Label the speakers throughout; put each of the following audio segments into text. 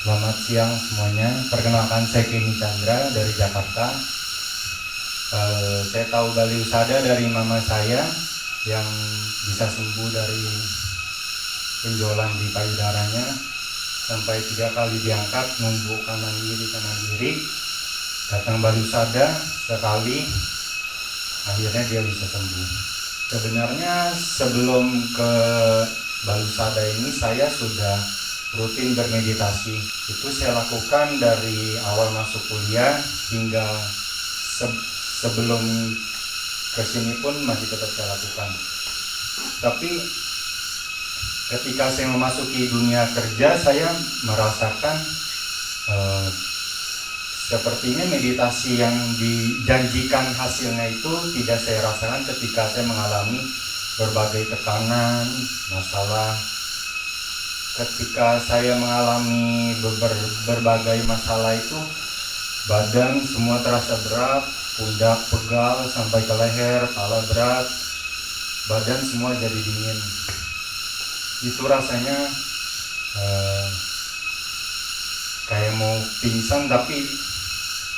Speaker 1: Selamat siang semuanya. Perkenalkan saya Kenny Chandra dari Jakarta. Saya tahu Bali Usada dari mama saya yang bisa sembuh dari benjolan di payudaranya sampai 3 kali diangkat, numbuk kanan kiri. Datang Bali Usada sekali, akhirnya dia bisa sembuh. Sebenarnya sebelum ke Bali Usada ini saya sudah rutin bermeditasi. Itu saya lakukan dari awal masuk kuliah hingga sebelum kesini pun masih tetap saya lakukan. Tapi ketika saya memasuki dunia kerja, saya merasakan sepertinya meditasi yang dijanjikan hasilnya itu tidak saya rasakan ketika saya mengalami berbagai tekanan, masalah. Ketika saya mengalami berbagai masalah itu, badan semua terasa berat, pundak pegal sampai ke leher, kepala berat, badan semua jadi dingin. Itu rasanya kayak mau pingsan tapi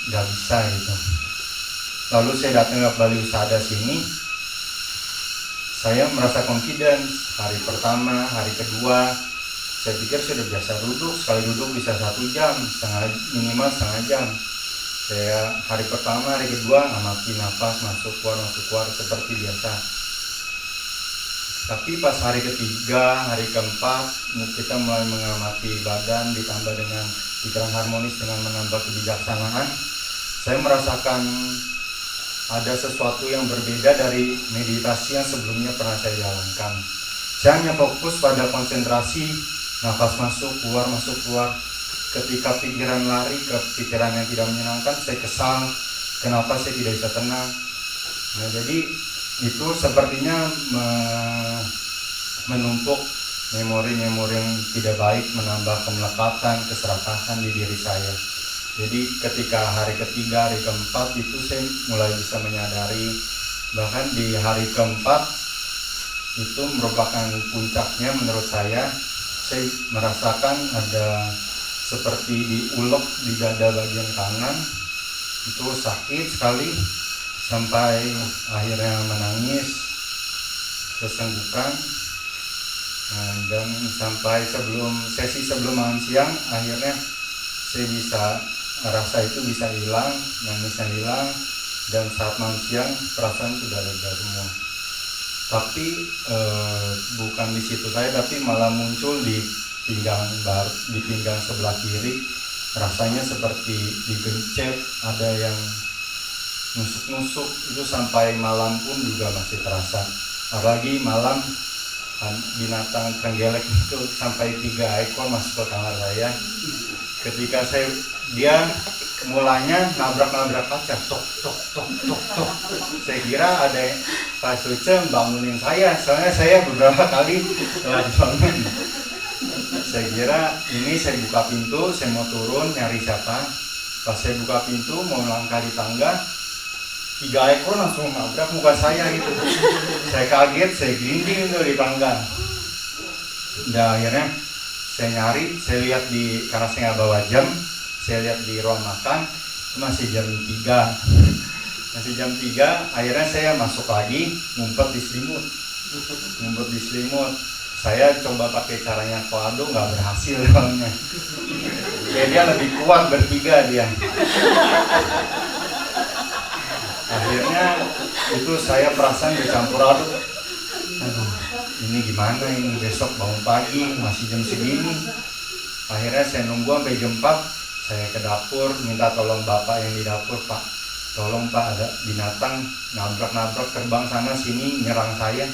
Speaker 1: nggak bisa gitu. Lalu saya datang ke Bali Usada sini, saya merasa confidence. Hari pertama, hari kedua, saya pikir sudah biasa duduk, sekali duduk bisa 1 jam, minimal setengah jam. Saya hari pertama, hari kedua amati nafas masuk keluar seperti biasa. Tapi pas hari ketiga, hari keempat, kita mulai mengamati badan ditambah dengan pikiran harmonis dengan menambah kebijaksanaan. Saya merasakan ada sesuatu yang berbeda dari meditasi yang sebelumnya pernah saya jalankan. Saya hanya fokus pada konsentrasi, nafas masuk keluar. Ketika pikiran lari ke pikiran yang tidak menyenangkan, saya kesal kenapa saya tidak bisa tenang. Nah, jadi itu sepertinya menumpuk memori-memori yang tidak baik, menambah kemelekatan, keserakahan di diri saya. Jadi ketika hari ketiga, hari keempat itu saya mulai bisa menyadari, bahkan di hari keempat itu merupakan puncaknya menurut saya merasakan ada seperti diulek di dada bagian kanan, itu sakit sekali sampai akhirnya menangis sesenggukan. Dan sampai sesi sebelum makan siang akhirnya saya bisa rasa itu bisa hilang, nangisnya hilang, dan saat makan siang perasaan sudah lega semua. Tapi bukan di situ saya, tapi malah muncul di pinggang sebelah kiri, rasanya seperti digencet, ada yang nusuk-nusuk, itu sampai malam pun juga masih terasa. Apalagi malam binatang tenggelek itu sampai 3 ekor masuk ke kamar saya. Ketika dia mulanya nabrak kaca, tok. Saya kira ada Pak Suce bangunin saya, soalnya saya beberapa kali telah bangun. Saya kira ini, saya buka pintu, saya mau turun nyari siapa. Pas saya buka pintu mau langkah di tangga, 3 ekor langsung nabrak muka saya gitu. Saya kaget, saya gelinding tuh di tangga. Dan akhirnya saya nyari, saya lihat karena saya nggak bawa jam, saya lihat di ruang makan itu masih jam 3. Masih jam 3, akhirnya saya masuk lagi, ngumpet di selimut. Saya coba pakai caranya koado, nggak berhasil soalnya. Jadi dia lebih kuat bertiga dia. Akhirnya itu saya perasaan bercampur aduk. Aduh, ini gimana ini, besok bangun pagi masih jam segini. Akhirnya saya nunggu sampai jam 4. Saya ke dapur minta tolong bapak yang di dapur, Pak, tolong Pak, ada binatang nabrak terbang sana sini nyerang saya.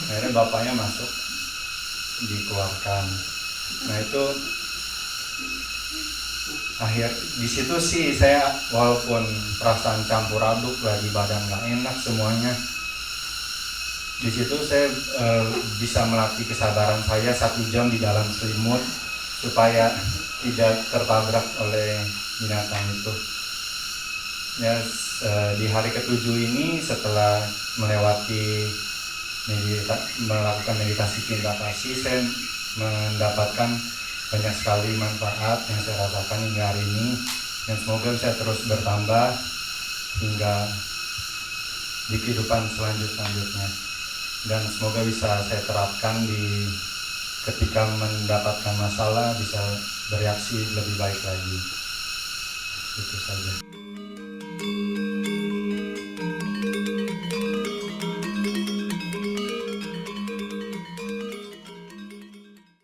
Speaker 1: Akhirnya bapaknya masuk, dikeluarkan. Nah itu di situ sih saya, walaupun perasaan campur aduk, lagi badan nggak enak semuanya, di situ saya bisa melatih kesabaran saya 1 jam di dalam selimut supaya tidak tertabrak oleh binatang itu. Ya, di hari ke-7 ini setelah melakukan meditasi cinta kasih, saya mendapatkan banyak sekali manfaat yang saya rasakan hingga hari ini, dan semoga bisa terus bertambah hingga di kehidupan selanjutnya, dan semoga bisa saya terapkan di ketika mendapatkan masalah bisa bereaksi lebih baik lagi. Itu saja.